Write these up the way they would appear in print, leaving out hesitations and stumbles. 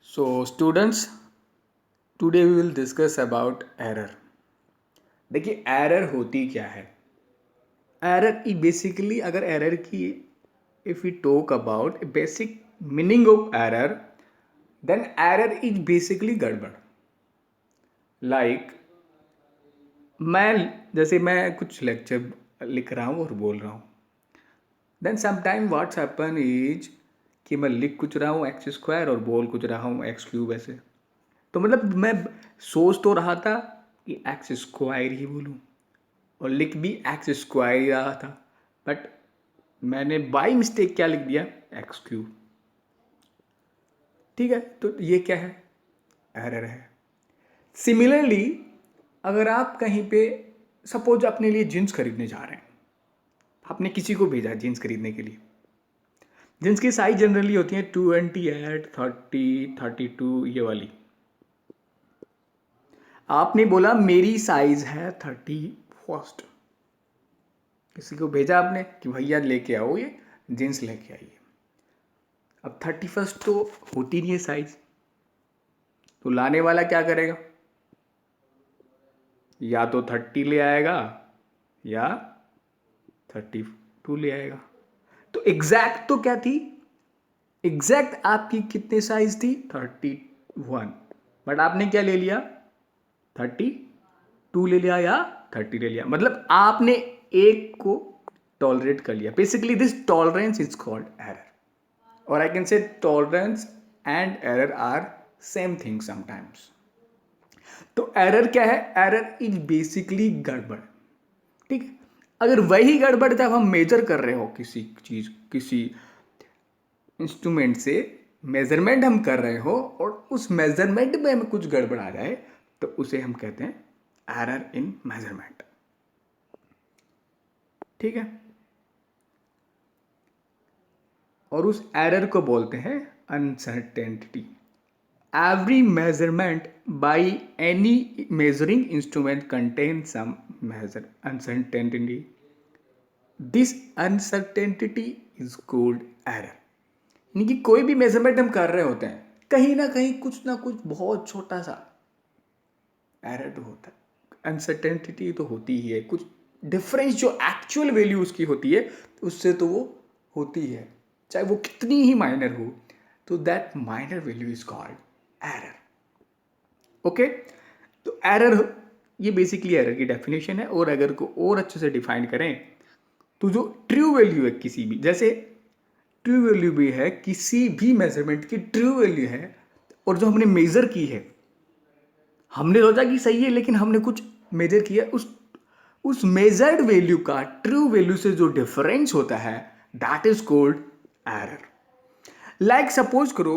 So, students, today we will discuss about error. देखिए error होती क्या है? एरर ई बेसिकली अगर एरर की if we talk about basic meaning of error, then error is basically गड़बड़. Like मैं कुछ लेक्चर लिख रहा हूँ और बोल रहा हूँ, then sometime what's happen is कि मैं लिख कुछ रहा हूँ एक्स स्क्वायर और बोल कुछ रहा हूँ एक्स क्यूब ऐसे. तो मतलब मैं सोच तो रहा था कि एक्स स्क्वायर ही बोलूँ और लिख भी एक्स स्क्वायर ही रहा था, बट मैंने बाई मिस्टेक क्या लिख दिया, एक्स क्यूब. ठीक है, तो ये क्या है, एरर है. सिमिलरली अगर आप कहीं पे सपोज अपने लिए जीन्स खरीदने जा रहे हैं, आपने किसी को भेजा जीन्स खरीदने के लिए. जीन्स की साइज जनरली होती है 28, 30, 32 ये वाली. आपने बोला मेरी साइज है 31. किसी को भेजा आपने कि भैया लेके आओ ये जीन्स लेके आइए. अब 31 तो होती नहीं है साइज, तो लाने वाला क्या करेगा, या तो 30 ले आएगा या 32 ले आएगा. तो एग्जैक्ट तो क्या थी, एग्जैक्ट आपकी कितने साइज थी 31, बट आपने क्या ले लिया 32 ले लिया या 30 ले लिया. मतलब आपने एक को टॉलरेट कर लिया. Basically this tolerance is called error, और I can say tolerance and error are same thing sometimes. तो एरर क्या है, एरर इज बेसिकली गड़बड़. ठीक है, अगर वही गड़बड़ जब हम मेजर कर रहे हो किसी चीज, किसी इंस्ट्रूमेंट से मेजरमेंट हम कर रहे हो और उस मेजरमेंट में हमें कुछ गड़बड़ आ जाए, तो उसे हम कहते हैं एरर इन मेजरमेंट. ठीक है, और उस एरर को बोलते हैं uncertainty. Every measurement by any measuring instrument contain some measure uncertainty. This uncertainty is called error. यानी कि कोई भी मेजरमेंट हम कर रहे होते हैं, कहीं ना कुछ बहुत छोटा सा एरर तो होता है. अनसर्टेनिटी तो होती ही है, कुछ डिफरेंस जो एक्चुअल वैल्यू उसकी होती है उससे तो वो होती है, चाहे वो कितनी ही माइनर हो. तो that minor value is called error. Okay, तो एरर ये बेसिकली एरर की डेफिनेशन है. और अगर को और अच्छे से डिफाइन करें तो जो ट्रू वैल्यू है किसी भी, जैसे ट्रू वैल्यू भी है किसी भी मेजरमेंट की ट्रू वैल्यू है, और जो हमने मेजर की है, हमने सोचा कि सही है लेकिन हमने कुछ मेजर किया, उस मेजर्ड वैल्यू का ट्रू वैल्यू से जो डिफरेंस होता है that is called error. Like suppose करो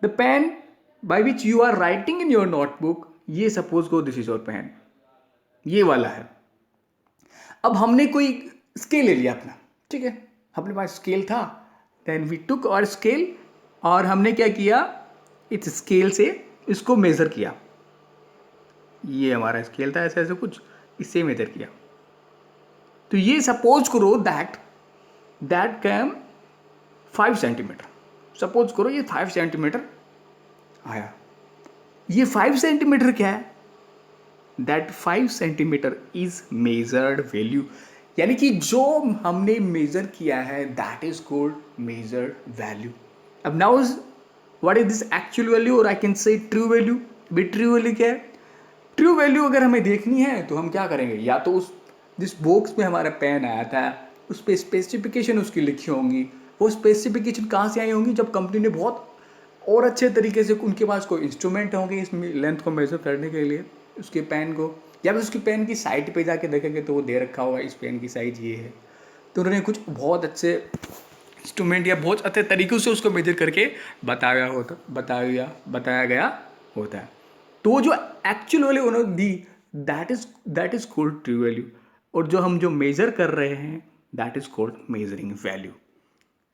the pen by which you are writing in your notebook, ये सपोज करो दिस इज योर पेन, ये वाला है. अब हमने कोई स्केल ले लिया अपना, ठीक है, अपने पास स्केल था, देन वी टुक और स्केल, और हमने क्या किया, इस स्केल से इसको मेजर किया. ये हमारा स्केल था ऐसे ऐसे कुछ, इससे मेजर किया. तो ये सपोज करो that that came 5 centimetre. Suppose करो ये 5 सेंटीमीटर आया. ये 5 सेंटीमीटर क्या है, that 5 centimetre is measured value. यानी कि जो हमने मेजर किया है that is called measured value. अब now what is this actual value, और I can say true value. भी ट्रू वैल्यू क्या है, ट्रू वैल्यू अगर हमें देखनी है तो हम क्या करेंगे, या तो उस जिस बॉक्स में हमारा पेन आया था उस पर स्पेसिफिकेशन उसकी लिखी होंगी. वो स्पेसिफिकेशन कहाँ से आई होंगी, जब कंपनी ने बहुत और अच्छे तरीके से उनके पास कोई इंस्ट्रूमेंट होंगे इस लेंथ को मेजर करने के लिए उसके पेन को, या फिर उसकी पेन की साइट पे जाके देखेंगे तो वो दे रखा होगा इस पेन की साइज ये है. तो उन्होंने कुछ बहुत अच्छे इंस्ट्रूमेंट या बहुत अच्छे तरीक़ों से उसको मेजर करके बताया गया होता है. तो जो एक्चुअल वैल्यू उन्होंने दी that is called true value, और जो हम जो मेजर कर रहे हैं that is called measuring value.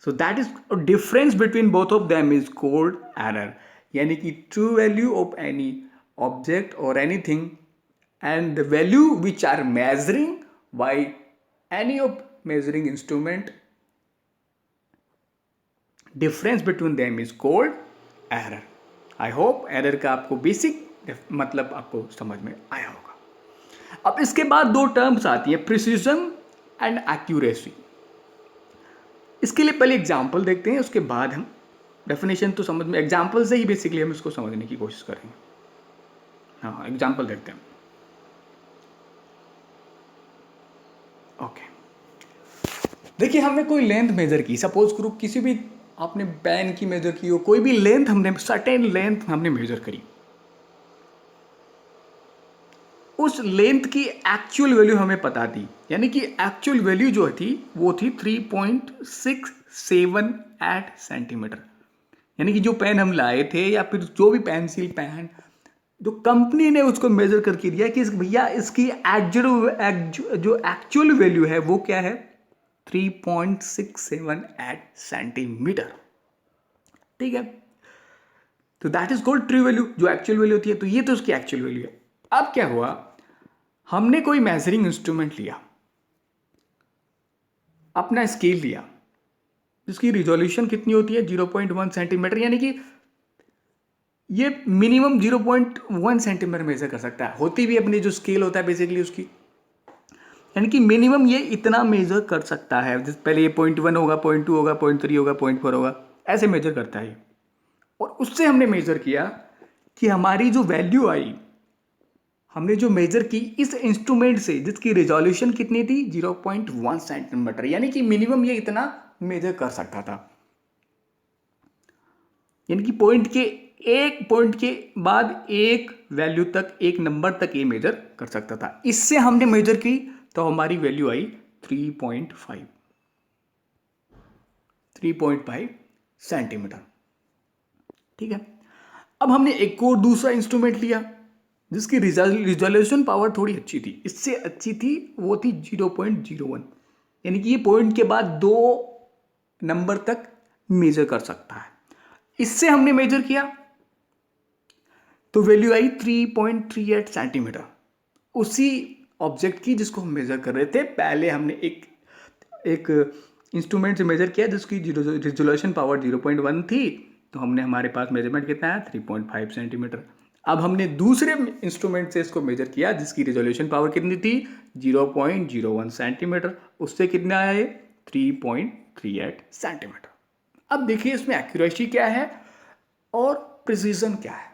So that is difference between both of them is called error. यानी कि true value of any object और anything and the value which are measuring by any of measuring instrument, difference between them is called error. I hope error का आपको basic मतलब आपको समझ में आया होगा। अब इसके बाद दो टर्म्स आती है, प्रिसीजन एंड एक्यूरेसी। इसके लिए पहले एग्जाम्पल देखते हैं, उसके बाद हम डेफिनेशन तो समझ में, एग्जाम्पल से ही बेसिकली हम इसको समझने की कोशिश करेंगे। हाँ, एग्जाम्पल देखते हैं। ओके, देखिए हमने कोई लेंथ मेजर की, सपोज करो किसी भी आपने पेन की मेजर की हो, कोई भी लेंथ हमने सर्टेन लेंथ हमने मेजर करी, उस लेंथ की एक्चुअल वैल्यू हमें पता थी, यानी कि एक्चुअल वैल्यू जो थी वो थी 3.67 सेंटीमीटर। यानी कि जो पेन हम लाए थे या फिर जो भी पेंसिल पेन जो कंपनी ने उसको मेजर करके दिया कि भैया इसकी जो एक्चुअल वैल्यू है वो क्या है, 3.678 सेंटीमीटर। ठीक है, तो that is called true value, जो एक्चुअल वैल्यू होती है। तो ये तो उसकी एक्चुअल वैल्यू है। अब क्या हुआ, हमने कोई मेजरिंग इंस्ट्रूमेंट लिया, अपना स्केल लिया, जिसकी रिजोल्यूशन कितनी होती है 0.1 सेंटीमीटर, यानी कि ये मिनिमम 0.1 सेंटीमीटर मेजर कर सकता है। होती भी अपनी जो स्केल होता है बेसिकली उसकी, यानी कि मिनिमम ये इतना मेजर कर सकता है। पहले ये 0.1 होगा, 0.2 होगा, 0.3 होगा, 0.4 होगा, ऐसे मेजर करता है। और उससे हमने मेजर किया कि हमारी जो वैल्यू आई, हमने जो मेजर की इस इंस्ट्रूमेंट से, जिसकी रिजोल्यूशन कितनी थी 0.1 सेंटीमीटर, यानी कि मिनिमम ये इतना मेजर कर सकता था। यानी कि पॉइंट के बाद एक वैल्यू तक, एक नंबर तक ये मेजर कर सकता था। इससे हमने मेजर की तो हमारी वैल्यू आई 3.5 सेंटीमीटर। ठीक है, अब हमने एक और दूसरा इंस्ट्रूमेंट लिया जिसकी रिजोल्यूशन पावर थोड़ी अच्छी थी, इससे अच्छी थी, वो थी 0.01, यानी कि ये पॉइंट के बाद दो नंबर तक मेजर कर सकता है। इससे हमने मेजर किया तो वैल्यू आई 3.38 सेंटीमीटर, उसी ऑब्जेक्ट की जिसको हम मेजर कर रहे थे। पहले हमने एक इंस्ट्रूमेंट से मेजर किया जिसकी रिजोल्यूशन पावर 0.1 थी, तो हमने, हमारे पास मेजरमेंट कितना है 3.5 सेंटीमीटर। अब हमने दूसरे इंस्ट्रूमेंट से इसको मेजर किया जिसकी रिजोल्यूशन पावर कितनी थी 0.01 सेंटीमीटर, उससे कितना आया 3.38 सेंटीमीटर। अब देखिए इसमें एक्यूरेसी क्या है और प्रिसीजन क्या है।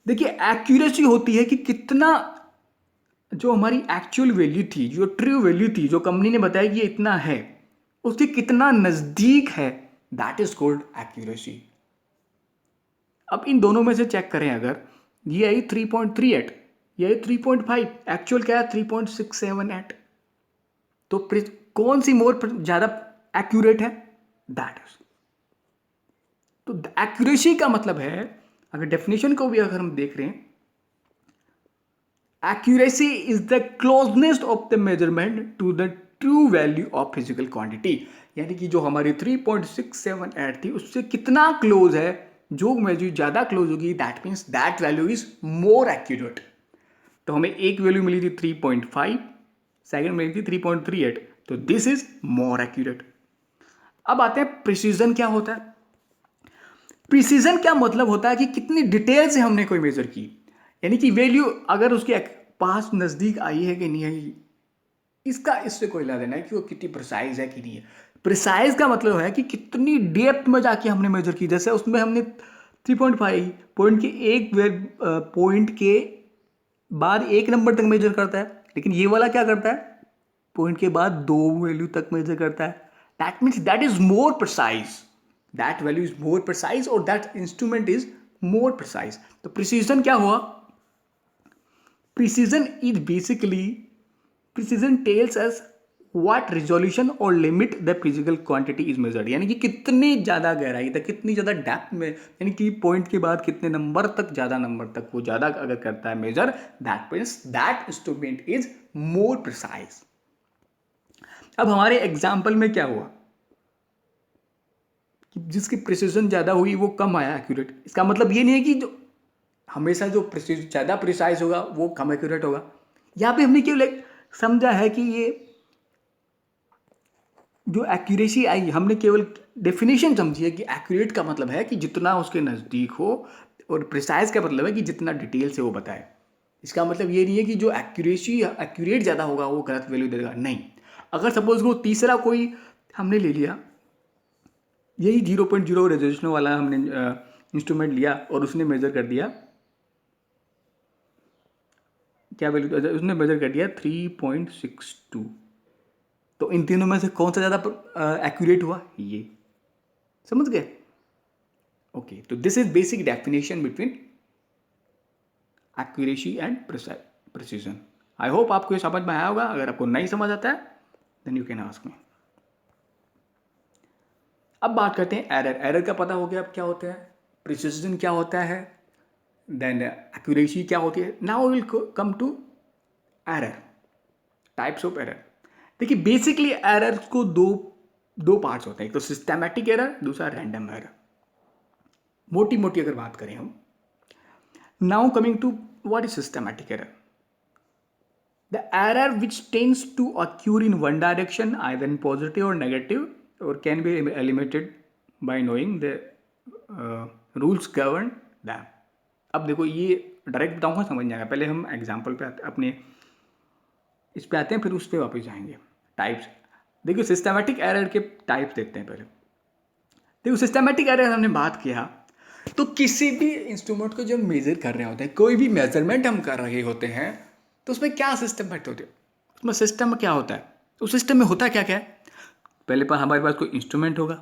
देखिए एक्यूरेसी होती है कि कितना, जो हमारी एक्चुअल वैल्यू थी, जो ट्रू वैल्यू थी, जो कंपनी ने बताया कि ये इतना है, उसके कितना नजदीक है, दैट इज कॉल्ड एक्यूरेसी। अब इन दोनों में से चेक करें, अगर ये आई 3.38, ये आई 3.5, एक्चुअल क्या है 3.678, तो कौन सी मोर ज्यादा एक्यूरेट है, दैट इज। तो एक्यूरेसी का मतलब है, अगर डेफिनेशन को भी अगर हम देख रहे हैं, accuracy is the closeness of the measurement to the true value of physical quantity, यानी कि जो हमारी 3.678 थी उससे कितना क्लोज है, जो वैल्यू ज़्यादा क्लोज होगी that means that value is more accurate. तो हमें एक वैल्यू मिली थी 3.5, सेकेंड मिली थी 3.38, तो दिस इज मोर एक्यूरेट। अब आते हैं प्रिसीजन क्या होता है। प्रिसीजन क्या मतलब होता है कि कितनी डिटेल से हमने कोई मेजर की, यानी कि वैल्यू अगर उसके पास नज़दीक आई है कि नहीं आई, इसका इससे कोई लेना देना है कि वो कितनी प्रिसाइज है कि नहीं है। प्रिसाइज का मतलब है कि कितनी डेप्थ में जाके हमने मेजर की। जैसे उसमें हमने 3.5 पॉइंट के एक पॉइंट के बाद एक नंबर तक मेजर करता है, लेकिन ये वाला क्या करता है, पॉइंट के बाद दो वैल्यू तक मेजर करता है। That means that is more precise, that value is more precise और that instrument is more precise. तो प्रिसीजन क्या हुआ, precision is basically, precision tells us what resolution or limit the physical quantity is measured, यानी कि कितनी ज़्यादा गहराई तक, कितनी ज़्यादा डेप्थ में, यानी कि पॉइंट के बाद कितने नंबर तक, ज़्यादा नंबर तक वो ज़्यादा अगर करता है measure, that means that instrument is more precise. अब हमारे एग्जाम्पल में क्या हुआ कि जिसकी प्रिसीजन ज़्यादा हुई वो कम आया एक्यूरेट। इसका मतलब ये नहीं है कि जो हमेशा जो ज़्यादा प्रिसाइज होगा वो कम एक्यूरेट होगा। यहाँ पे हमने क्यों समझा है कि जो एक्यूरेसी आई, हमने केवल डेफिनेशन समझी है कि एक्यूरेट का मतलब है कि जितना उसके नज़दीक हो, और प्रिसाइज का मतलब है कि जितना डिटेल से वो बताए। इसका मतलब ये नहीं है कि जो एक्यूरेट ज़्यादा होगा वो गलत वैल्यू देगा, नहीं। अगर सपोज वो तीसरा कोई हमने ले लिया, यही 0.0 रेजोल्यूशन वाला हमने इंस्ट्रूमेंट लिया और उसने मेजर कर दिया, क्या वैल्यू उसने मेजर कर दिया 3.62, तो इन तीनों में से कौन सा ज़्यादा एक्यूरेट हुआ, ये। समझ गए? ओके, तो this is basic definition between accuracy and precision. I hope आपको ये समझ में आया होगा। अगर आपको नहीं समझ आता है then you can ask me. अब बात करते हैं एरर। एरर का पता हो गया अब क्या होता है, प्रिसीजन क्या होता है, देन एक्यूरेसी क्या होती है। Now will come to error, types of error. देखिए बेसिकली एरर को दो पार्ट्स होते हैं, एक तो सिस्टमैटिक एरर, दूसरा रैंडम एरर। मोटी मोटी अगर बात करें हम, now coming to what is systematic error. The error which tends to occur in one direction, either in positive or negative, or can be eliminated by knowing the rules govern them. अब देखो ये direct बताऊंगा, समझ नहीं आएगा। पहले हम example पे अपने इस पे आते हैं, फिर उस पर वापस जाएंगे। टाइप्स देखिए, सिस्टमैटिक एरर के टाइप्स देखते हैं पहले। देखो सिस्टमैटिक एरर हमने बात किया, तो किसी भी इंस्ट्रूमेंट को जब मेजर कर रहे होते हैं, कोई भी मेजरमेंट हम कर रहे होते हैं, तो उसमें क्या सिस्टम होते हैं, उसमें सिस्टम क्या होता है, उस सिस्टम में होता क्या क्या है। पहले पर हमारे पास कोई इंस्ट्रूमेंट होगा,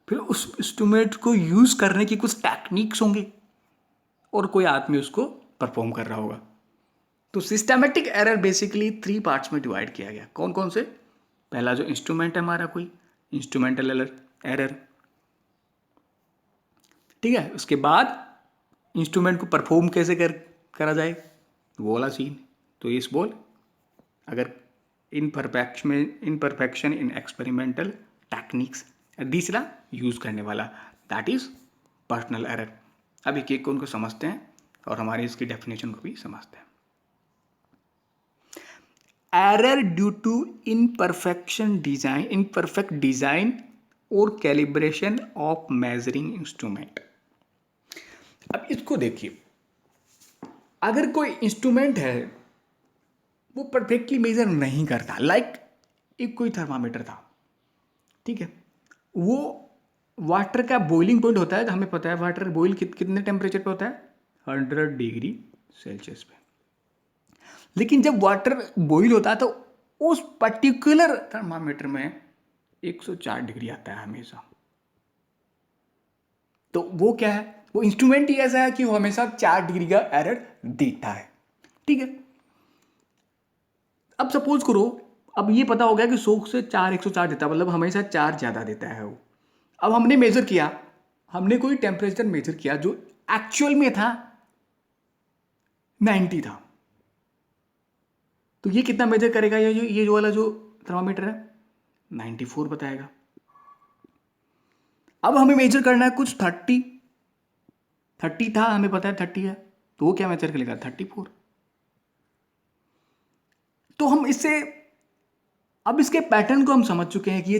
फिर उस इंस्ट्रूमेंट को यूज़ करने की कुछ टेक्निक्स होंगी, और कोई आदमी उसको परफॉर्म कर रहा होगा। तो सिस्टमैटिक एरर बेसिकली 3 पार्ट्स में डिवाइड किया गया। कौन कौन से? पहला जो इंस्ट्रूमेंट है हमारा, कोई इंस्ट्रूमेंटल एरर, ठीक है। उसके बाद इंस्ट्रूमेंट को परफॉर्म कैसे करा जाए, वो वाला सीन। तो इस बोल अगर इनपरफेक्शन इन एक्सपेरिमेंटल टेक्निक्स, तीसरा यूज़ करने वाला, दैट इज पर्सनल एरर। अब एक एक को उनको समझते हैं और हमारे इसकी डेफिनेशन को भी समझते हैं। Error due to imperfect design और कैलिब्रेशन ऑफ मेजरिंग इंस्ट्रूमेंट। अब इसको देखिए, अगर कोई इंस्ट्रूमेंट है वो परफेक्टली मेजर नहीं करता, लाइक एक कोई थर्मामीटर था, ठीक है, वो वाटर का बॉइलिंग पॉइंट होता है, तो हमें पता है वाटर बॉइल कितने टेम्परेचर पे होता है, 100 डिग्री सेल्सियस पे। लेकिन जब वाटर बॉइल होता है तो उस पर्टिकुलर थर्मामीटर में 104 डिग्री आता है हमेशा। तो वो क्या है, वो इंस्ट्रूमेंट ही ऐसा है कि वो हमेशा 4 डिग्री का एरर देता है, ठीक है। अब सपोज करो, अब ये पता हो गया कि 100 से 4 104 देता है, मतलब हमेशा 4 ज़्यादा देता है वो। अब हमने मेजर किया, हमने कोई टेम्परेचर मेजर किया जो एक्चुअल में था 90 था, तो ये कितना मेजर करेगा, ये जो वाला जो थर्मामीटर है 94 बताएगा। अब हमें मेजर करना है कुछ 30 था, हमें पता है 30 है, तो वो क्या मेजर करेगा, 34। तो हम इससे अब इसके पैटर्न को हम समझ चुके हैं कि ये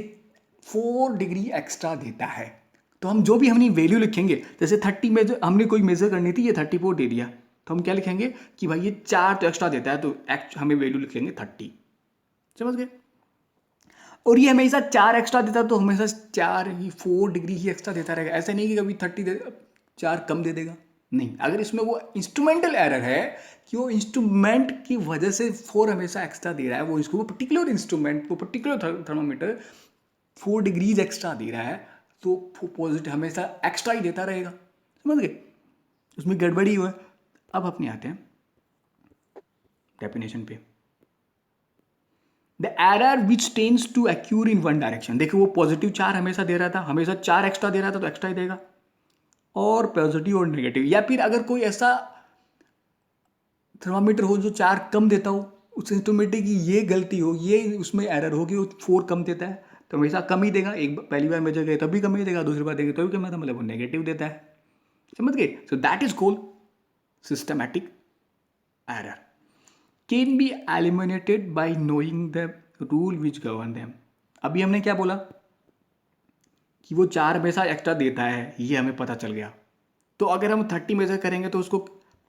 4 डिग्री एक्स्ट्रा देता है। तो हम जो भी हमने वैल्यू लिखेंगे, जैसे 30 में जो हमने कोई मेजर करनी थी, ये 34 दे दिया, तो हम क्या लिखेंगे कि भाई ये 4 तो एक्स्ट्रा देता है, तो हमें वैल्यू लिखेंगे 30। समझ गए? और ये हमेशा 4 एक्स्ट्रा देता है, तो हमेशा 4 डिग्री ही एक्स्ट्रा देता रहेगा। ऐसा नहीं कि कभी 4 कम दे देगा, नहीं। अगर इसमें वो इंस्ट्रूमेंटल एरर है कि वो इंस्ट्रूमेंट की वजह से 4 हमेशा एक्स्ट्रा दे रहा है, वो पर्टिकुलर इंस्ट्रूमेंट, वो पर्टिकुलर थर्मामीटर 4 डिग्रीज एक्स्ट्रा दे रहा है, तो पॉजिटिव हमेशा एक्स्ट्रा ही देता रहेगा। समझ गए? उसमें गड़बड़ी हुआ। अब अपने आते हैं डेफिनेशन पे। The error which tends to occur in one direction. देखो वो पॉजिटिव 4 हमेशा दे रहा था, हमेशा 4 एक्स्ट्रा दे रहा था, तो एक्स्ट्रा ही देगा। और पॉजिटिव और नेगेटिव, या फिर अगर कोई ऐसा थर्मामीटर हो जो 4 कम देता हो, उस इंस्ट्रूमेंट की ये गलती हो, ये उसमें एरर हो कि वो 4 कम देता है, तो हमेशा कम ही देगा। एक पहली बार मेजर गए तभी कम ही देगा, दूसरी बार देगा तभी कम देगा, मतलब वो नेगेटिव देता है। समझ गए? सो that is called systematic error, can be eliminated bye knowing the rule which govern them. अभी हमने क्या बोला कि वो 4 पैसा एक्स्ट्रा देता है, ये हमें पता चल गया। तो अगर हम 30 मेजर करेंगे तो उसको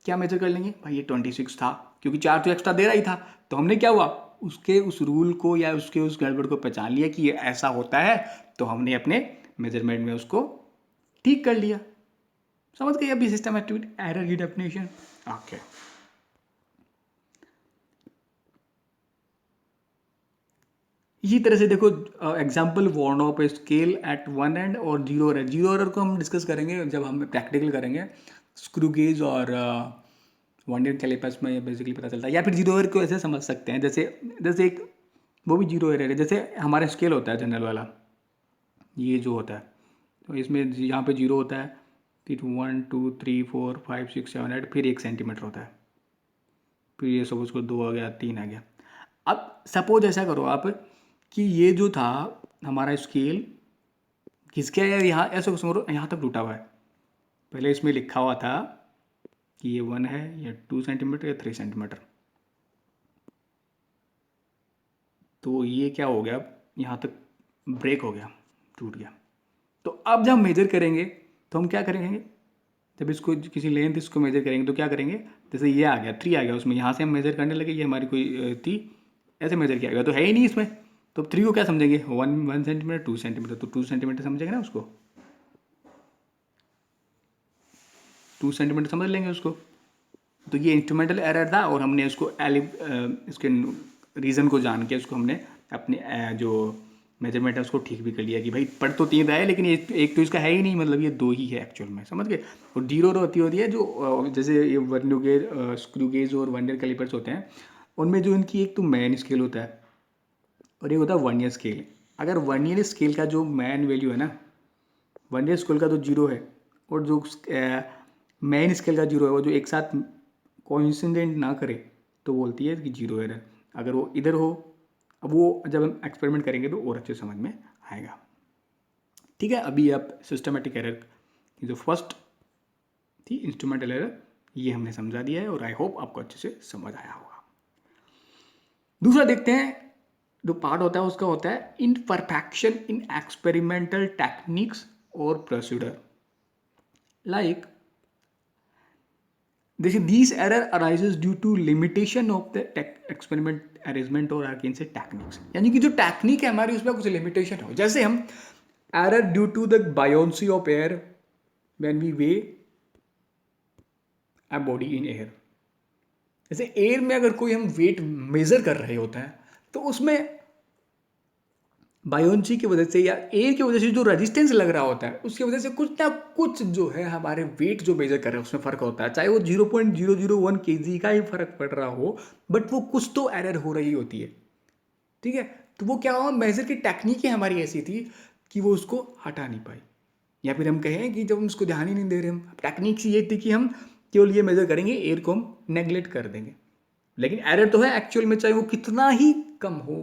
क्या मेजर कर लेंगे भाई, ये 26 था, क्योंकि 4 तो एक्स्ट्रा दे रहा ही था। तो हमने क्या हुआ, उसके उस रूल को या उसके उस गड़बड़ को पहचान लिया कि ये ऐसा होता है, तो हमने अपने मेजरमेंट में उसको ठीक कर लिया। समझ गए अभी सिस्टमैटिक एरर की डेफिनेशन? ओके। इसी तरह से देखो example worn of a scale at one end और जीरो एरर। जीरो एरर को हम डिस्कस करेंगे जब हम प्रैक्टिकल करेंगे, स्क्रू गेज और वन एंड कैलिपर्स में बेसिकली पता चलता है। या फिर जीरो एरर को ऐसे समझ सकते हैं, जैसे जैसे एक वो भी जीरो एरर है, जैसे हमारा स्केल होता है जनरल वाला, ये जो होता है, तो इसमें यहाँ पे जीरो होता है, फिर 1 2 3 4 5 6 7 8, फिर 1 सेंटीमीटर होता है, फिर ये सपोज को 2 आ गया, 3 आ गया। अब सपोज ऐसा करो आप कि ये जो था हमारा स्केल खिसके यहाँ, ऐसा समझो यहाँ तक टूटा हुआ है। पहले इसमें लिखा हुआ था कि ये 1 है, ये 2 सेंटीमीटर, या 3 सेंटीमीटर। तो ये क्या हो गया, यहाँ तक ब्रेक हो गया, टूट गया। तो अब जब हम मेजर करेंगे तो हम क्या करेंगे, जब इसको किसी लेंथ इसको मेजर करेंगे तो क्या करेंगे, जैसे ये आ गया 3 आ गया, उसमें यहाँ से हम मेजर करने लगे, ये हमारी कोई थी, ऐसे मेजर किया गया तो है ही नहीं इसमें। तो 3 को क्या समझेंगे, 1 सेंटीमीटर 2 सेंटीमीटर, तो 2 सेंटीमीटर समझेंगे ना उसको, 2 सेंटीमीटर समझ लेंगे उसको। तो ये इंस्ट्रूमेंटल एरर था और हमने उसको इसके रीज़न को जान के उसको हमने अपने जो मेजरमेंट है उसको ठीक भी कर लिया कि भाई पढ़ तो 3 रहा है, लेकिन एक तो इसका है ही नहीं, मतलब ये 2 ही है एक्चुअल में। समझ गए? और जीरो होती है जो जैसे ये वर्नियर गेज, स्क्रू गेज और वर्नियर कैलिपर्स होते हैं, उनमें जो इनकी एक तो मैन स्केल होता है और एक होता है वर्नियर स्केल। अगर वर्नियर स्केल का जो मैन वैल्यू है ना, वर्नियर स्केल का तो जीरो है, और जो मैन स्केल का जीरो है, वो जो एक साथ कोइंसिडेंट ना करे तो बोलती है कि जीरो एरर। अगर वो इधर हो, अब वो जब हम एक्सपेरिमेंट करेंगे तो और अच्छे समझ में आएगा। ठीक है, अभी आप सिस्टमेटिक एरर की जो फर्स्ट थी इंस्ट्रूमेंटल एरर, ये हमने समझा दिया है और आई होप आपको अच्छे से समझ आया होगा। दूसरा देखते हैं, जो पार्ट होता है उसका होता है इनपरफेक्शन इन एक्सपेरिमेंटल टेक्निक्स और procedure. Like these error arises due to limitation of the experiment arrangement और आगे से टेक्निक्स, यानी कि जो टेक्निक है हमारी उसमें कुछ लिमिटेशन हो। जैसे हम error due to the buoyancy of air when we weigh a body in air. जैसे एयर में अगर कोई हम वेट मेजर कर रहे होते हैं तो उसमें बायोन्सी की वजह से या एयर की वजह से जो रेजिस्टेंस लग रहा होता है उसकी वजह से कुछ ना कुछ जो है हमारे वेट जो मेजर कर रहे हैं उसमें फ़र्क होता है, चाहे वो 0.001 kg का ही फर्क पड़ रहा हो, बट वो कुछ तो एरर हो रही होती है। ठीक है, तो वो क्या हुआ, मेजर की टेक्निक हमारी ऐसी थी कि वो उसको हटा नहीं पाई, या फिर हम कहें कि जब हम उसको ध्यान ही नहीं दे रहे, हम टेक्निक से ये थी कि हम केवल ये मेजर करेंगे, एयर को हम नेग्लेक्ट कर देंगे। लेकिन एरर तो है एक्चुअल में, चाहे वो कितना ही कम हो,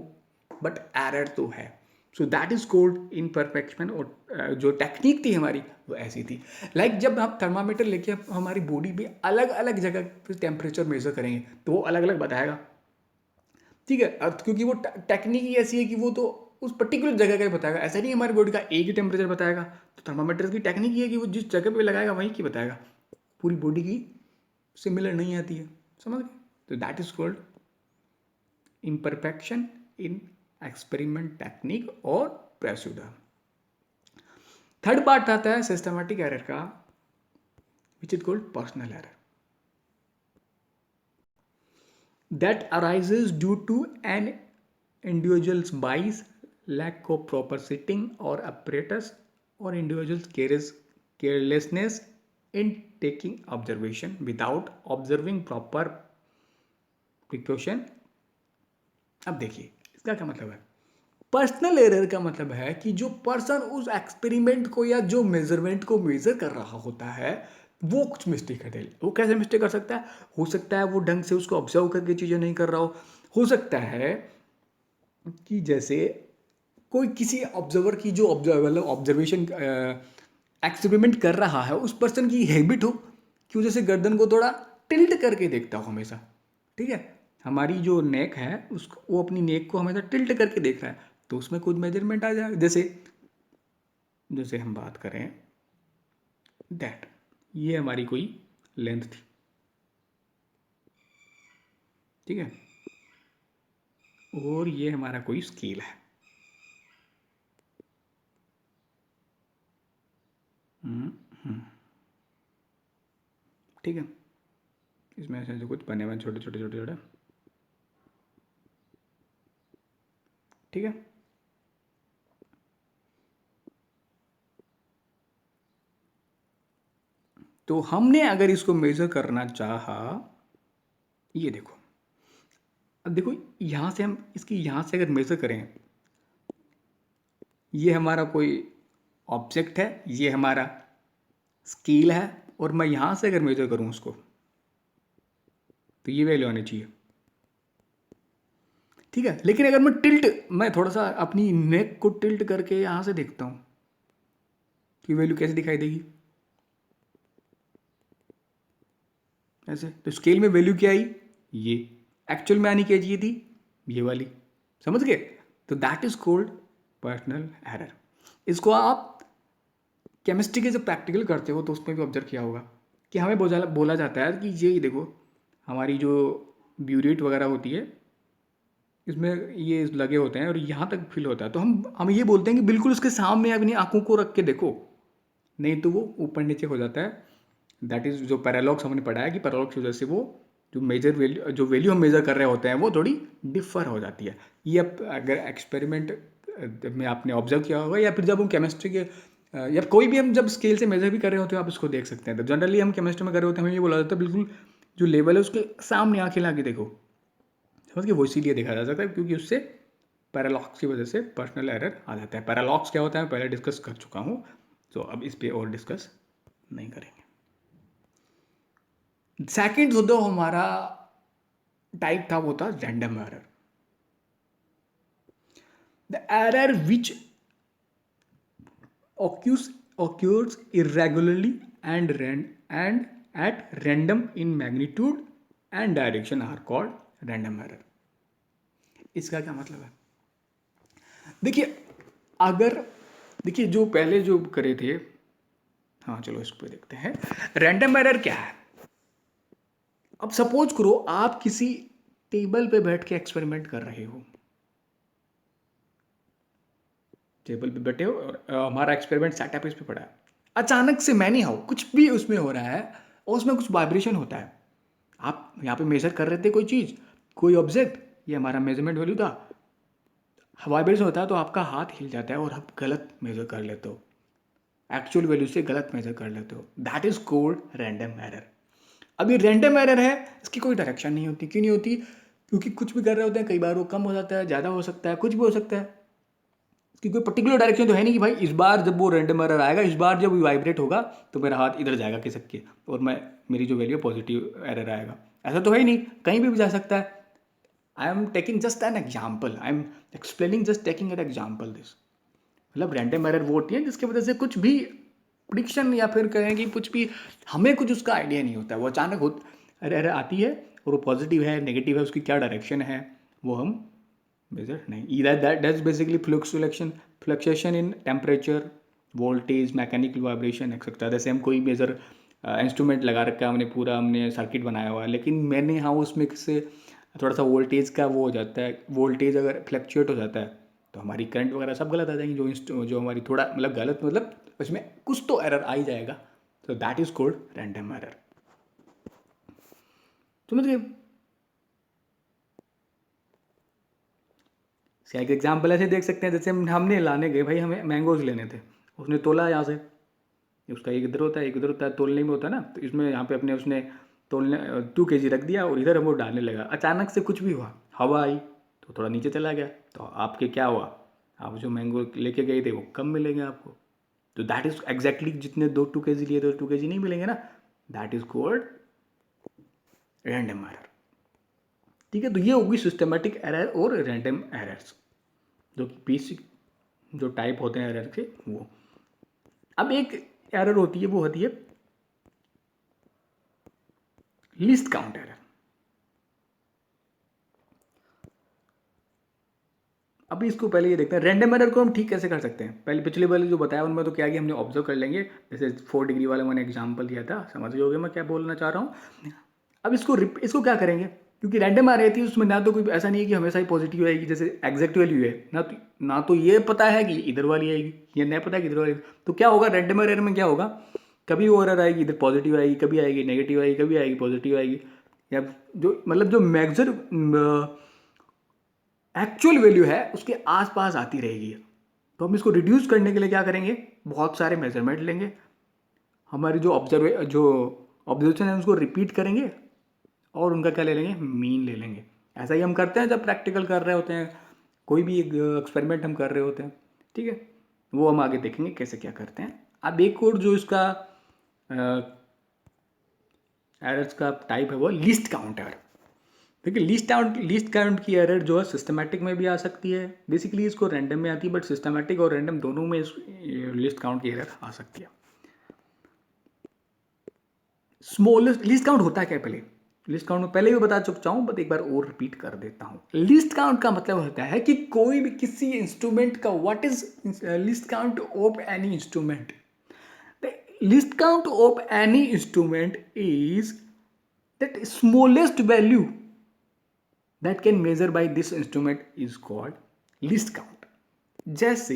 बट एरर तो है। सो दैट इज कोल्ड इनपरफेक्शन। और जो टेक्निक थी हमारी वो ऐसी थी। लाइक जब हम थर्मामीटर लेके हमारी बॉडी पे अलग अलग जगह पे टेम्परेचर मेजर करेंगे तो वो अलग अलग बताएगा। ठीक है, क्योंकि वो टेक्निक ही ऐसी है कि वो तो उस पर्टिकुलर जगह का ही बताएगा, ऐसा नहीं हमारी बॉडी का एक ही टेम्परेचर बताएगा। तो थर्मामीटर की टेक्निक ये है कि वो जिस जगह पे लगाएगा वहीं की बताएगा, पूरी बॉडी की सिमिलर नहीं आती है। समझ गए? तो that is called imperfection in experiment technique और प्रोसीडर। थर्ड पार्ट आता है सिस्टमैटिक एरर का, which is called personal error, that arises due to an individual's bias, lack of proper setting और apparatus, और individual's carelessness in taking observation without observing proper precaution. अब देखिए इसका क्या मतलब है। पर्सनल एरर का मतलब है कि जो पर्सन उस एक्सपेरिमेंट को या जो मेजरमेंट को मेजर कर रहा होता है वो कुछ मिस्टेक कर दे। वो कैसे मिस्टेक कर सकता है? हो सकता है वो ढंग से उसको ऑब्जर्व करके चीज़ें नहीं कर रहा हो सकता है कि जैसे कोई किसी ऑब्जर्वर की जो मतलब ऑब्जर्वेशन एक्सपेरिमेंट कर रहा है उस पर्सन की हैबिट हो कि वो जैसे गर्दन को थोड़ा टिल्ट करके देखता हो हमेशा। ठीक है, हमारी जो नेक है उसको, वो अपनी नेक को हमेशा टिल्ट करके देख रहा है। तो उसमें कुछ मेजरमेंट आ जाएगा। जैसे जैसे हम बात करें दैट, ये हमारी कोई लेंथ थी, ठीक है, और ये हमारा कोई स्केल है। हम्म, हम्म, ठीक है, इसमें ऐसे कुछ बने हुए छोटे छोटे छोटे छोटे, ठीक है। तो हमने अगर इसको मेजर करना चाहा, ये देखो, अब देखो यहाँ से हम इसकी यहाँ से अगर मेजर करें, ये हमारा कोई ऑब्जेक्ट है, ये हमारा स्केल है, और मैं यहाँ से अगर मेजर करूँ उसको, तो ये वैल्यू आनी चाहिए, ठीक है। लेकिन अगर मैं थोड़ा सा अपनी नेक को टिल्ट करके यहाँ से देखता हूँ, कि वैल्यू कैसे दिखाई देगी, ऐसे। तो स्केल में वैल्यू क्या आई, ये एक्चुअल में आनी क्या चाहिए थी, ये वाली, समझ गए। तो that is called personal error. इसको आप केमिस्ट्री के जब प्रैक्टिकल करते हो तो उसमें भी ऑब्जर्व किया होगा कि हमें बोला जाता है कि ये देखो, हमारी जो ब्यूरेट वगैरह होती है, इसमें ये लगे होते हैं और यहाँ तक फिल होता है, तो हम ये बोलते हैं कि बिल्कुल उसके सामने अपनी आंखों को रख के देखो, नहीं तो वो ऊपर नीचे हो जाता है। दैट इज़ जो पैरालॉक्स हमने पढ़ा है कि पैरालॉक्स की वजह से वो जो वैल्यू हम मेज़र कर रहे होते हैं वो थोड़ी डिफर हो जाती है। ये अब अगर एक्सपेरिमेंट में आपने ऑब्जर्व किया होगा, या फिर जब हम केमिस्ट्री के या कोई भी हम जब स्केल से मेज़र भी कर रहे होते हैं, आप इसको देख सकते हैं। तो जनरली हम केमिस्ट्री में कर रहे होते हैं, हमें ये बोला जाता है बिल्कुल जो लेवल है उसके सामने आँखें ला के देखो, समझ के। वो इसीलिए देखा जा सकता है क्योंकि उससे पैरालॉक्स की वजह से पर्सनल एरर आ जाता है। पैरालॉक्स क्या होता है मैं पहले डिस्कस कर चुका हूँ, तो अब इस पर और डिस्कस नहीं करेंगे। सेकेंड जो हमारा टाइप था वो था random error. The error which occurs irregularly and at random in magnitude and direction are called random error। इसका क्या मतलब है, देखिए, अगर देखिए जो पहले जो करे थे, हाँ चलो इस पे देखते हैं रैंडम एरर क्या है। अब सपोज करो आप किसी टेबल पे बैठ के एक्सपेरिमेंट कर रहे हो, टेबल पे बैठे हो और हमारा एक्सपेरिमेंट सेटअप इस पे पड़ा है, अचानक से मैनी हाउ कुछ भी उसमें हो रहा है और उसमें कुछ वाइब्रेशन होता है। आप यहाँ पे मेजर कर रहे थे कोई चीज़, कोई ऑब्जेक्ट, ये हमारा मेजरमेंट वैल्यू था, वाइब्रेशन होता है तो आपका हाथ हिल जाता है और आप गलत मेजर कर लेते हो, एक्चुअल वैल्यू से गलत मेजर कर लेते हो। That is called random error. अब ये रैंडम एरर है, इसकी कोई डायरेक्शन नहीं होती। क्यों नहीं होती, क्योंकि कुछ भी कर रहे होते हैं, कई बार वो कम हो जाता है, ज़्यादा हो सकता है, कुछ भी हो सकता है, कि कोई पर्टिकुलर डायरेक्शन तो है नहीं कि भाई इस बार जब वो रैंडम एरर आएगा, इस बार जब वाइब्रेट होगा तो मेरा हाथ इधर जाएगा खिसक के और मेरी जो वैल्यू पॉजिटिव एरर आएगा, ऐसा तो है ही नहीं, कहीं भी जा सकता है। I am taking just an example, I am explaining just taking an example this. मतलब रैंडम एरर वो होती है जिसकी वजह से कुछ भी प्रिडिक्शन या फिर कहें कि कुछ भी हमें कुछ उसका आइडिया नहीं होता है, वो अचानक एरर आती है और वो पॉजिटिव है नेगेटिव है, उसकी क्या डायरेक्शन है वो हम मेजर नहीं। Either that's basically fluctuation in temperature, voltage, mechanical vibration etcetera. जैसे हम कोई मेजर इंस्ट्रूमेंट लगा रखा है, हमने सर्किट बनाया हुआ है, लेकिन मैंने हाँ उसमें से थोड़ा सा वोल्टेज का वो हो जाता है, वोल्टेज अगर फ्लक्चुएट हो जाता है तो हमारी करंट वगैरह सब गलत आ जाएंगी, जो हमारी थोड़ा मतलब गलत मतलब उसमें कुछ तो एरर आ ही जाएगा। तो that is called random error. समझ गए। इसका एक एग्जाम्पल ऐसे देख सकते हैं, जैसे हमने लाने गए भाई, हमें मैंगोज लेने थे, उसने तोला यहाँ से, उसका एक इधर होता है एक इधर होता है, तोलने में होता है ना, तो इसमें यहाँ पे अपने उसने तोलने 2 kg रख दिया और इधर हम वो डालने लगा, अचानक से कुछ भी हुआ, हवा आई तो थोड़ा नीचे चला गया, तो आपके क्या हुआ, आप जो मैंगो लेके गए थे वो कम मिलेंगे आपको। तो दैट इज एग्जैक्टली जितने 2 kg लिए तो 2 kg नहीं मिलेंगे ना, that is called random error. ठीक है, तो ये होगी सिस्टमेटिक एरर और रैंडम एरर्स, जो कि बेसिक जो टाइप होते हैं एरर के वो। अब एक एरर होती है, वो होती है लीस्ट काउंट एरर। अभी इसको पहले ये देखते हैं रैंडम एरर को हम ठीक कैसे कर सकते हैं। पहले पिछले वाले जो बताया उनमें तो क्या कि हमने ऑब्जर्व कर लेंगे, जैसे 4 डिग्री वाला मैंने एग्जांपल दिया था, समझ गए होगे मैं क्या बोलना चाह रहा हूँ। अब इसको क्या करेंगे, क्योंकि रैंडम आ रही थी उसमें ना तो कोई ऐसा नहीं है कि हमेशा ही पॉजिटिव आएगी, जैसे एग्जैक्ट वैल्यू है ना तो ये पता है कि इधर वाली आएगी, ये नहीं पता है कि इधर वाली, तो क्या होगा रैंडम एरर में क्या होगा, कभी वो एरर आएगी इधर पॉजिटिव आएगी, कभी आएगी नेगेटिव आएगी, कभी आएगी पॉजिटिव आएगी, या जो मतलब जो मेजर एक्चुअल वैल्यू है उसके आसपास आती रहेगी। तो हम इसको रिड्यूस करने के लिए क्या करेंगे, बहुत सारे मेजरमेंट लेंगे, हमारी जो ऑब्जर्वेशन है उसको रिपीट करेंगे और उनका क्या ले लेंगे, मीन ले लेंगे। ऐसा ही हम करते हैं जब प्रैक्टिकल कर रहे होते हैं, कोई भी एक एक्सपेरिमेंट हम कर रहे होते हैं, ठीक है, वो हम आगे देखेंगे कैसे क्या करते हैं। अब एक और जो इसका एरर्स का टाइप है वो लिस्ट काउंट एरर। देखिए लिस्ट काउंट की एरर जो है सिस्टमैटिक में भी आ सकती है, बेसिकली इसको रैंडम में आती है, बट सिस्टमैटिक और रैंडम दोनों में लिस्ट काउंट की एरर आ सकती है। स्मॉलेस्ट लिस्ट काउंट होता है क्या, पहले लिस्ट काउंट में पहले भी बता चुका हूं, बट एक बार और रिपीट कर देता हूं। लिस्ट काउंट का मतलब होता है कि कोई भी किसी इंस्ट्रूमेंट का, what is list count of any instrument, the least count of any instrument is that smallest value that can measure by this instrument is called list count। जैसे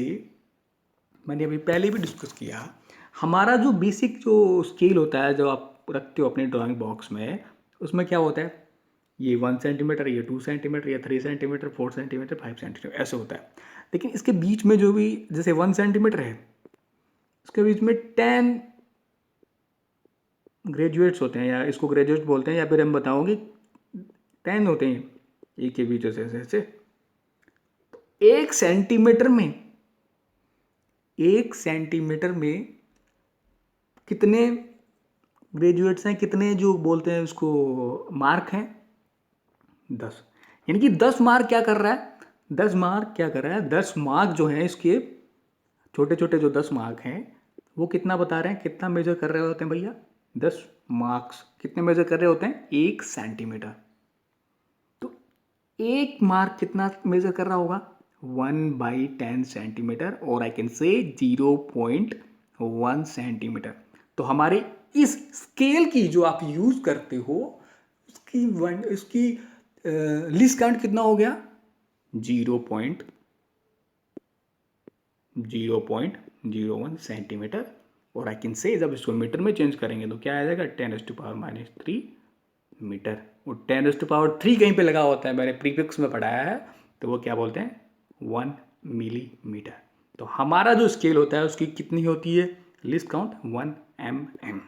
मैंने अभी पहले भी डिस्कस किया, हमारा जो बेसिक जो स्केल होता है जो आप रखते हो अपने ड्राइंग बॉक्स में, उसमें क्या होता है, ये 1 सेंटीमीटर, ये 2 सेंटीमीटर, ये 3 सेंटीमीटर, 4 सेंटीमीटर, 5 सेंटीमीटर ऐसे होता है। लेकिन इसके बीच में जो भी जैसे 1 सेंटीमीटर है, उसके बीच में 10 ग्रेजुएट्स होते हैं, या इसको ग्रेजुएट बोलते हैं, या फिर हम बताओगे 10 होते हैं एक के बीच ऐसे ऐसे। एक सेंटीमीटर में कितने ग्रेजुएट्स हैं, कितने जो बोलते हैं उसको मार्क हैं, 10। यानी कि 10 मार्क क्या कर रहा है, 10 मार्क जो हैं इसके छोटे छोटे जो 10 मार्क हैं वो कितना बता रहे हैं, कितना मेजर कर रहे होते हैं भैया, 10 मार्क्स कितने मेजर कर रहे होते हैं, 1 सेंटीमीटर। एक मार्क कितना मेजर कर रहा होगा, 1/10 सेंटीमीटर, और आई कैन से 0.1 सेंटीमीटर। तो हमारे इस स्केल की जो आप यूज करते हो उसकी लिस्ट काउंट कितना हो गया, 0.01 सेंटीमीटर। और आई कैन से जब इसको मीटर में चेंज करेंगे तो क्या आ जाएगा, 10⁻³ मीटर। वो 10⁻³ कहीं पे लगा होता है, मैंने प्रीफिक्स में पढ़ाया है, तो वो क्या बोलते हैं, 1 मिलीमीटर। तो हमारा जो स्केल होता है उसकी कितनी होती है लिस्ट काउंट, 1 mm।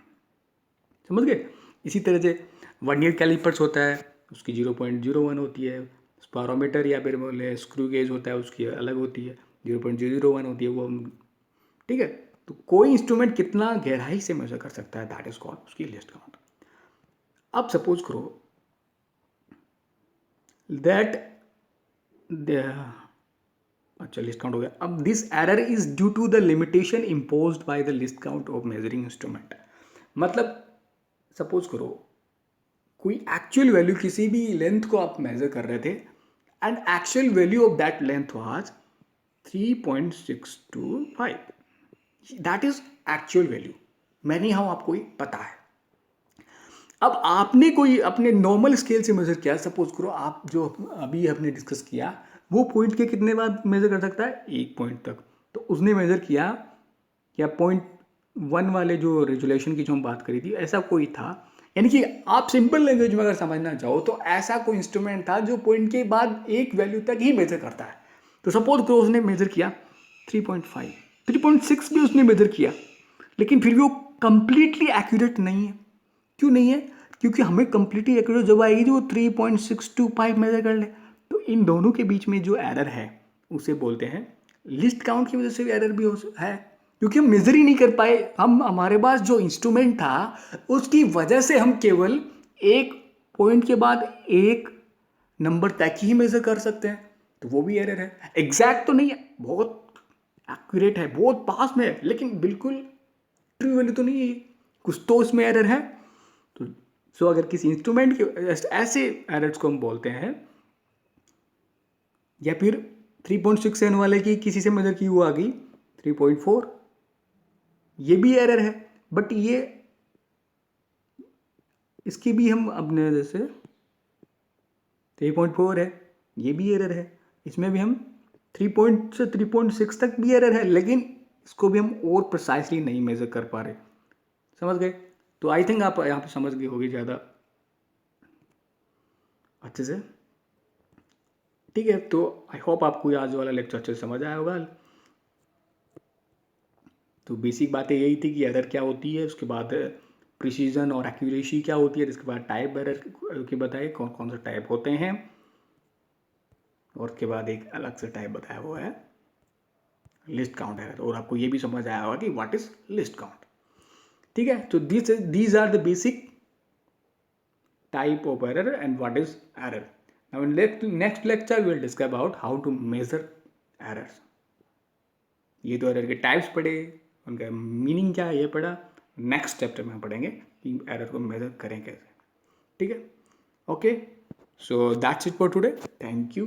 समझ गए। इसी तरह से वर्नियर कैलिपर्स होता है, उसकी 0.01 होती है। स्पायरोमीटर या फिर बोले स्क्रू गेज होता है, उसकी अलग होती है, 0.001 होती है वो। ठीक है, तो कोई इंस्ट्रूमेंट कितना गहराई से मेजर कर सकता है, दैट इज कॉल्ड उसकी लिस्ट काउंट। अब सपोज करो दैट अच्छा लिस्ट काउंट हो गया। अब this error is due to the limitation imposed by the least count of measuring instrument. मतलब सपोज करो कोई एक्चुअल वैल्यू, किसी भी लेंथ को आप मेजर कर रहे थे and actual value of that length was 3.625। That is actual value, मैंने यहाँ आपको ये पता है। अब आपने कोई अपने नॉर्मल स्केल से मेजर किया, सपोज करो आप जो अभी हमने डिस्कस किया वो पॉइंट के कितने बाद मेजर कर सकता है, 1 पॉइंट तक। तो उसने मेजर किया क्या 0.1 वाले जो रेजुलेशन की जो हम बात करी थी, ऐसा कोई था। यानी कि आप सिंपल लैंग्वेज में अगर समझना चाहो तो ऐसा कोई इंस्ट्रूमेंट था जो पॉइंट के बाद एक वैल्यू तक ही मेजर करता है। तो सपोज करो उसने मेजर किया 3.5, 3.6 भी उसने मेजर किया, लेकिन फिर भी वो कंप्लीटली एक्यूरेट नहीं है। क्यों नहीं है, क्योंकि हमें कंप्लीटली एक्यूरेट जब आएगी जो 3.625 मेजर कर ले। तो इन दोनों के बीच में जो एरर है उसे बोलते हैं लिस्ट काउंट की वजह से भी एरर भी है, क्योंकि हम मेजर ही नहीं कर पाए। हम हमारे पास जो इंस्ट्रूमेंट था उसकी वजह से हम केवल एक पॉइंट के बाद एक नंबर तक ही मेजर कर सकते हैं, तो वो भी एरर है। एग्जैक्ट तो नहीं है, बहुत एक्यूरेट है, बहुत पास में है, लेकिन बिल्कुल ट्रू वैल्यू तो नहीं है, कुछ तो उसमें एरर है। तो सो अगर किसी इंस्ट्रूमेंट के ऐसे एरर्स को हम बोलते हैं, या फिर 3.67 वाले की किसी से मेजर की वो आ गई 3.4, ये भी एरर है। बट ये इसकी भी हम अपने जैसे 3.4 है, ये भी एरर है। इसमें भी हम 3.6 तक भी एरर है, लेकिन इसको भी हम और प्रिसाइसली नहीं मेजर कर पा रहे। समझ गए? तो आई थिंक आप यहाँ पे समझ गए होगी ज़्यादा अच्छे से। ठीक है, तो आई होप आपको आज वाला लेक्चर अच्छे से समझ आया होगा। तो बेसिक बातें यही थी कि एरर क्या होती है, उसके बाद प्रिसीजन और एक्यूरेसी क्या होती है, जिसके बाद टाइप एरर के बताए कौन कौन से टाइप होते हैं, और उसके बाद एक अलग से टाइप बताया हुआ है लिस्ट काउंट एरर, और आपको ये भी समझ आया होगा कि व्हाट इज लिस्ट काउंट। ठीक है, तो these are the basic type of error and what is error. Now in next lecture we will discuss about how to measure errors. ये तो एरर के टाइप्स पढ़े, उनका मीनिंग क्या है ये पढ़ा। नेक्स्ट चैप्टर में हम पढ़ेंगे कि एरर को मेजर करें कैसे। ठीक है, okay, so that's it for today, thank you.